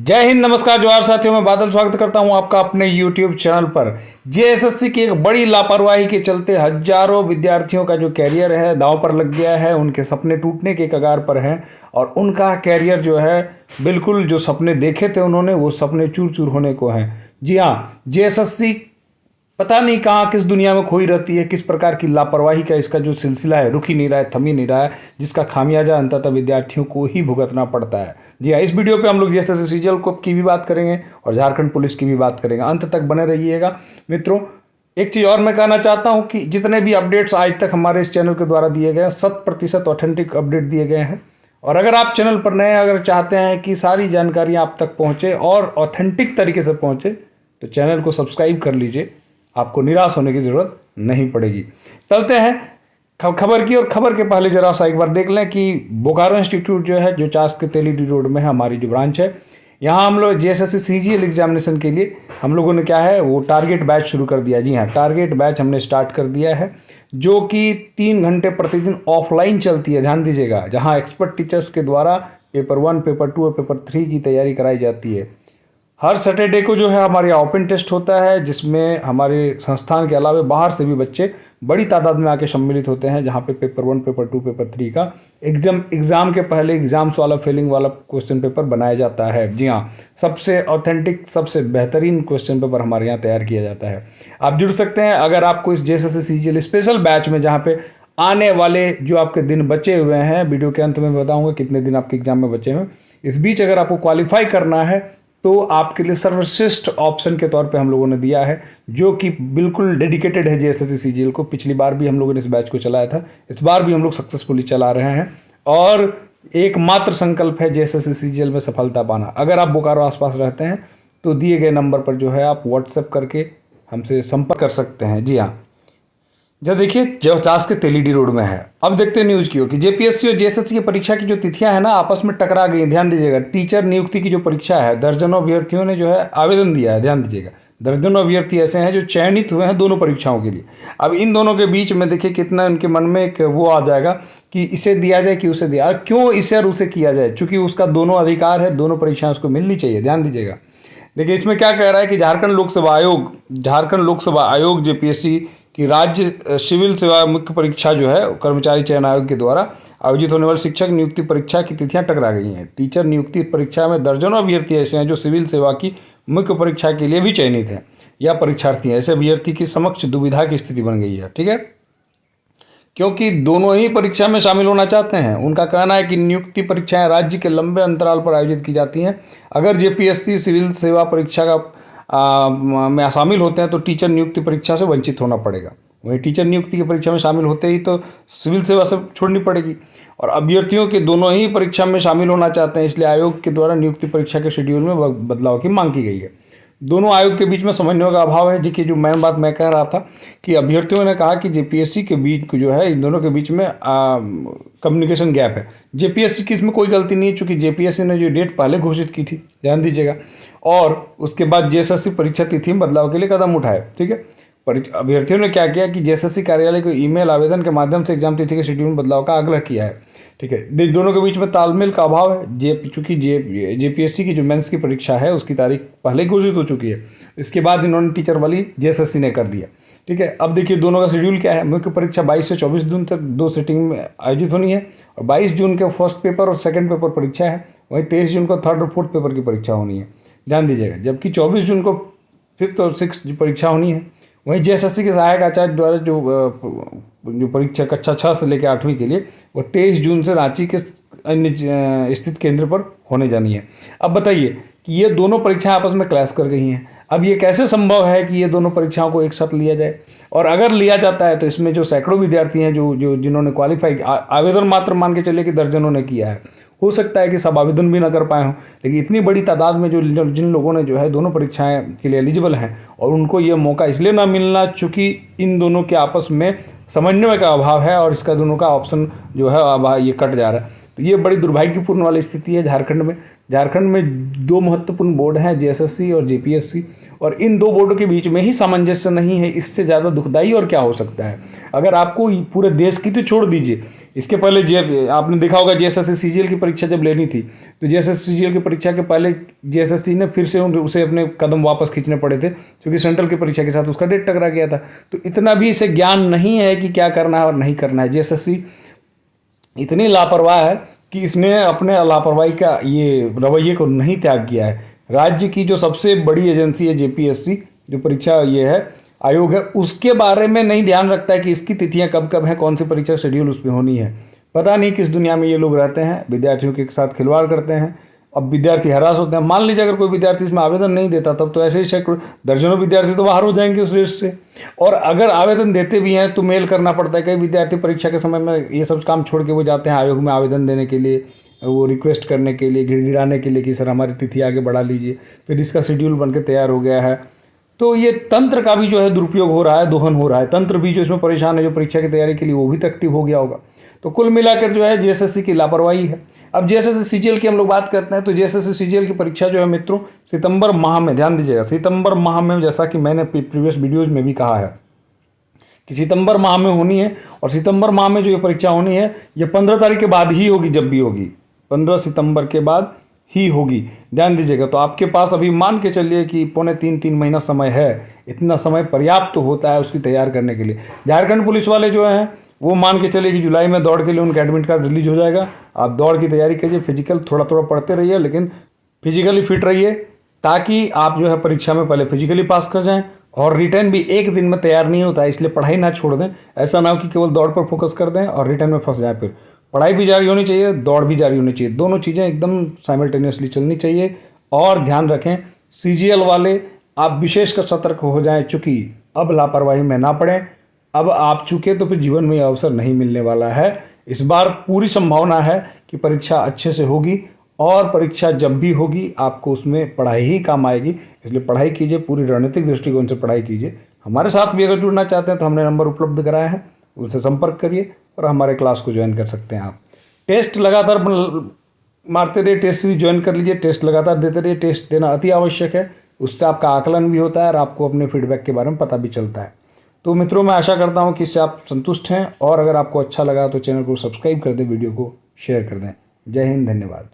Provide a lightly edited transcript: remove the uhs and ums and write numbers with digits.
जय हिंद, नमस्कार, जोहार साथियों। मैं बादल स्वागत करता हूं आपका अपने YouTube चैनल पर। जेएसएससी की एक बड़ी लापरवाही के चलते हजारों विद्यार्थियों का जो कैरियर है दांव पर लग गया है। उनके सपने टूटने के कगार पर हैं और उनका कैरियर जो है बिल्कुल जो सपने देखे थे उन्होंने वो सपने चूर चूर होने को हैं। जी हाँ, जेएसएससी पता नहीं कहाँ किस दुनिया में खोई रहती है। किस प्रकार की लापरवाही का इसका जो सिलसिला है रुक ही नहीं रहा है, थम ही नहीं रहा है, जिसका खामियाजा अंततः विद्यार्थियों को ही भुगतना पड़ता है। जी हाँ, इस वीडियो पे हम लोग जेएसएससी सीजीएल को की भी बात करेंगे और झारखंड पुलिस की भी बात करेंगे। अंत तक बने रहिएगा मित्रों। एक चीज़ और मैं कहना चाहता हूँ कि जितने भी अपडेट्स आज तक हमारे इस चैनल के द्वारा दिए गए हैं 100% ऑथेंटिक अपडेट दिए गए हैं। और अगर आप चैनल पर नए अगर चाहते हैं कि सारी जानकारियाँ आप तक पहुँचे और ऑथेंटिक तरीके से पहुँचे तो चैनल को सब्सक्राइब कर लीजिए। आपको निराश होने की ज़रूरत नहीं पड़ेगी। चलते हैं खबर की, और खबर के पहले जरा सा एक बार देख लें कि बोकारो इंस्टीट्यूट जो है जो चास के तेलीडी रोड में है, हमारी जो ब्रांच है, यहाँ हम लोग जेएसएससी सीजीएल एग्जामिनेशन के लिए हम लोगों ने क्या है वो टारगेट बैच शुरू कर दिया। जी हाँ, टारगेट बैच हमने स्टार्ट कर दिया है जो कि 3 घंटे प्रतिदिन ऑफलाइन चलती है। ध्यान दीजिएगा, जहाँ एक्सपर्ट टीचर्स के द्वारा पेपर 1, पेपर 2 और पेपर 3 की तैयारी कराई जाती है। हर सैटरडे को जो है हमारे यहाँ ओपन टेस्ट होता है जिसमें हमारे संस्थान के अलावा बाहर से भी बच्चे बड़ी तादाद में आके सम्मिलित होते हैं, जहाँ पे पेपर 1, पेपर 2, पेपर 3 का एग्ज़ाम के पहले एग्ज़ाम्स वाला फेलिंग वाला क्वेश्चन पेपर बनाया जाता है। जी हाँ, सबसे ऑथेंटिक सबसे बेहतरीन क्वेश्चन पेपर हमारे यहाँ तैयार किया जाता है। आप जुड़ सकते हैं अगर आपको इस जेएसएससी सीजीएल स्पेशल बैच में, जहाँ पे आने वाले जो आपके दिन बचे हुए हैं, वीडियो के अंत में बताऊँगा कितने दिन आपके एग्जाम में बचे हुए, इस बीच अगर आपको क्वालिफाई करना है तो आपके लिए सर्वश्रेष्ठ ऑप्शन के तौर पे हम लोगों ने दिया है, जो कि बिल्कुल डेडिकेटेड है जेएसएससी सीजीएल को। पिछली बार भी हम लोगों ने इस बैच को चलाया था, इस बार भी हम लोग सक्सेसफुली चला रहे हैं और एकमात्र संकल्प है जेएसएससी सीजीएल में सफलता पाना। अगर आप बोकारो आसपास रहते हैं तो दिए गए नंबर पर जो है आप व्हाट्सएप करके हमसे संपर्क कर सकते हैं। जी हाँ, जब देखिए चास के तेलीडी रोड में है। अब देखते हैं न्यूज़ की ओर कि जेपीएससी और जेएसएससी की परीक्षा की जो तिथियां हैं ना आपस में टकरा गई। ध्यान दीजिएगा, टीचर नियुक्ति की जो परीक्षा है दर्जनों अभ्यर्थियों ने जो है आवेदन दिया है। ध्यान दीजिएगा, दर्जनों अभ्यर्थी ऐसे हैं जो चयनित हुए हैं दोनों परीक्षाओं के लिए। अब इन दोनों के बीच में देखिए कितना उनके मन में एक वो आ जाएगा कि इसे दिया जाए कि उसे दिया, क्यों इसे और उसे किया जाए, चूँकि उसका दोनों अधिकार है, दोनों परीक्षाएँ उसको मिलनी चाहिए। ध्यान दीजिएगा, देखिए इसमें क्या कह रहा है कि झारखंड लोक सेवा आयोग जेपीएससी कि राज्य सिविल सेवा मुख्य परीक्षा जो है कर्मचारी चयन आयोग के द्वारा आयोजित होने वाली शिक्षक नियुक्ति परीक्षा की तिथियां टकरा गई हैं। टीचर नियुक्ति परीक्षा में दर्जनों अभ्यर्थी ऐसे हैं जो सिविल सेवा की मुख्य परीक्षा के लिए भी चयनित हैं या परीक्षार्थी हैं। ऐसे अभ्यर्थी की समक्ष दुविधा की स्थिति बन गई है। ठीक है, क्योंकि दोनों ही परीक्षा में शामिल होना चाहते हैं। उनका कहना है कि नियुक्ति परीक्षाएं राज्य के लंबे अंतराल पर आयोजित की जाती हैं। अगर जेपीएससी सिविल सेवा परीक्षा का में शामिल होते हैं तो टीचर नियुक्ति परीक्षा से वंचित होना पड़ेगा। वहीं टीचर नियुक्ति की परीक्षा में शामिल होते ही तो सिविल सेवा से छोड़नी पड़ेगी। और अभ्यर्थियों के दोनों ही परीक्षा में शामिल होना चाहते हैं, इसलिए आयोग के द्वारा नियुक्ति परीक्षा के शेड्यूल में बदलाव की मांग की गई है। दोनों आयोग के बीच में समन्वय का अभाव है। देखिए, जो मेन बात मैं कह रहा था कि अभ्यर्थियों ने कहा कि जेपीएससी के बीच जो है इन दोनों के बीच में कम्युनिकेशन गैप है। जेपीएससी की इसमें कोई गलती नहीं है, चूँकि जेपीएससी ने जो डेट पहले घोषित की थी, ध्यान दीजिएगा, और उसके बाद जेएसएससी परीक्षा तिथि में बदलाव के लिए कदम उठाए। ठीक है, अभ्यर्थियों ने क्या किया कि जेएसएससी कार्यालय को ईमेल आवेदन के माध्यम से एग्जाम तिथि के शेड्यूल में बदलाव का आग्रह किया है। ठीक है, दोनों के बीच में तालमेल का अभाव है। चूँकि जेपीएससी की जो मेंस की परीक्षा है उसकी तारीख पहले घोषित हो चुकी है, इसके बाद इन्होंने टीचर वाली जेएसएससी ने कर दिया। ठीक है, अब देखिए दोनों का शेड्यूल क्या है। मुख्य परीक्षा 22 से 24 जून तक 2 सिटिंग में आयोजित होनी है और 22 जून के फर्स्ट पेपर और सेकंड पेपर परीक्षा है। वहीं 23 जून को थर्ड और फोर्थ पेपर की परीक्षा होनी है। ध्यान दीजिएगा, जबकि 24 जून को 5th और 6th परीक्षा होनी है। वहीं जेएसएससी के सहायक आचार्य द्वारा जो परीक्षा कक्षा 6 से लेकर 8वीं के लिए वो 23 जून से रांची के अन्य स्थित केंद्र पर होने जानी है। अब बताइए कि ये दोनों परीक्षाएं आपस में क्लैश कर गई हैं। अब ये कैसे संभव है कि ये दोनों परीक्षाओं को एक साथ लिया जाए, और अगर लिया जाता है तो इसमें जो सैकड़ों विद्यार्थी हैं जो जिन्होंने क्वालिफाई आवेदन मात्र मान के चले कि दर्जनों ने किया है, हो सकता है कि सब आवेदन भी ना कर पाए हों, लेकिन इतनी बड़ी तादाद में जिन लोगों ने जो है दोनों परीक्षाएं के लिए एलिजिबल हैं और उनको ये मौका इसलिए ना मिलना चूँकि इन दोनों के आपस में समन्वय का अभाव है और इसका दोनों का ऑप्शन जो है अब ये कट जा रहा है। तो ये बड़ी दुर्भाग्यपूर्ण वाली स्थिति है झारखंड में। झारखंड में दो महत्वपूर्ण बोर्ड हैं, जेएसएससी और जेपीएससी, और इन दो बोर्डों के बीच में ही सामंजस्य नहीं है। इससे ज़्यादा दुखदाई और क्या हो सकता है। अगर आपको पूरे देश की तो छोड़ दीजिए, इसके पहले आपने देखा होगा जेएसएससी सीजीएल की परीक्षा जब लेनी थी तो जेएसएससी सीजीएल की परीक्षा के पहले जेएसएससी ने फिर से उसे अपने कदम वापस खींचने पड़े थे, क्योंकि सेंट्रल की परीक्षा के साथ उसका डेट टकरा गया था। तो इतना भी इसे ज्ञान नहीं है कि क्या करना है और नहीं करना है। जेएसएससी इतनी लापरवाह है कि इसने अपने लापरवाही का ये रवैये को नहीं त्याग किया है। राज्य की जो सबसे बड़ी एजेंसी है जेपीएससी, जो परीक्षा ये है आयोग है, उसके बारे में नहीं ध्यान रखता है कि इसकी तिथियां कब कब हैं, कौन सी परीक्षा शेड्यूल उसमें होनी है। पता नहीं किस दुनिया में ये लोग रहते हैं, विद्यार्थियों के साथ खिलवाड़ करते हैं। अब विद्यार्थी हरास होते हैं। मान लीजिए अगर कोई विद्यार्थी इसमें आवेदन नहीं देता तब तो ऐसे ही सैकड़ों दर्जनों विद्यार्थी तो बाहर हो जाएंगे उस रेस से। और अगर आवेदन देते भी हैं तो मेल करना पड़ता है। कई विद्यार्थी परीक्षा के समय में ये सब काम छोड़ के वो जाते हैं आयोग में आवेदन देने के लिए, वो रिक्वेस्ट करने के लिए, गिड़गिड़ाने के लिए कि सर हमारी तिथि आगे बढ़ा लीजिए। फिर इसका शेड्यूल बन के तैयार हो गया है। तो ये तंत्र का भी जो है दुरुपयोग हो रहा है, दोहन हो रहा है। तंत्र भी जो इसमें परेशान है, जो परीक्षा की तैयारी के लिए, वो भी तो एक्टिव हो गया होगा। तो कुल मिलाकर जो है जेएसएससी की लापरवाही है। अब जेएसएससी सीजीएल की हम लोग बात करते हैं तो जेएसएससी सीजीएल की परीक्षा जो है मित्रों सितंबर माह में, ध्यान दीजिएगा, सितंबर माह में, जैसा कि मैंने प्रीवियस वीडियोज में भी कहा है कि सितंबर माह में होनी है। और सितंबर माह में जो ये परीक्षा होनी है ये 15 तारीख के बाद ही होगी, जब भी होगी 15 सितंबर के बाद ही होगी, ध्यान दीजिएगा। तो आपके पास अभी मान के चलिए कि पौने 3 महीना समय है। इतना समय पर्याप्त होता है उसकी तैयार करने के लिए। झारखंड पुलिस वाले जो हैं वो मान के चलिए कि जुलाई में दौड़ के लिए उनका एडमिट कार्ड रिलीज हो जाएगा। आप दौड़ की तैयारी कीजिए, फिजिकल थोड़ा थोड़ा पढ़ते रहिए, लेकिन फिजिकली फिट रहिए, ताकि आप जो है परीक्षा में पहले फिजिकली पास कर जाएं। और रिटर्न भी एक दिन में तैयार नहीं होता है, इसलिए पढ़ाई ना छोड़ दें। ऐसा ना हो कि केवल दौड़ पर फोकस कर दें और रिटर्न में फंस जाएं। फिर पढ़ाई भी जारी होनी चाहिए, दौड़ भी जारी होनी चाहिए, दोनों चीज़ें एकदम साइमल्टेनियसली चलनी चाहिए। और ध्यान रखें सीजीएल वाले आप विशेषकर सतर्क हो जाएं, चूँकि अब लापरवाही में ना पड़ें। अब आप चूके तो फिर जीवन में अवसर नहीं मिलने वाला है। इस बार पूरी संभावना है कि परीक्षा अच्छे से होगी, और परीक्षा जब भी होगी आपको उसमें पढ़ाई ही काम आएगी। इसलिए पढ़ाई कीजिए, पूरी रणनीतिक दृष्टिकोण से पढ़ाई कीजिए। हमारे साथ भी अगर जुड़ना चाहते हैं तो हमने नंबर उपलब्ध कराया है, उनसे संपर्क करिए और हमारे क्लास को ज्वाइन कर सकते हैं। आप टेस्ट लगातार मारते रहिए, टेस्ट सीरीज ज्वाइन कर लीजिए, टेस्ट लगातार देते रहिए। टेस्ट देना अति आवश्यक है, उससे आपका आकलन भी होता है और आपको अपने फीडबैक के बारे में पता भी चलता है। तो मित्रों मैं आशा करता हूं कि इससे आप संतुष्ट हैं, और अगर आपको अच्छा लगा तो चैनल को सब्सक्राइब कर दें, वीडियो को शेयर कर दें। जय हिंद, धन्यवाद।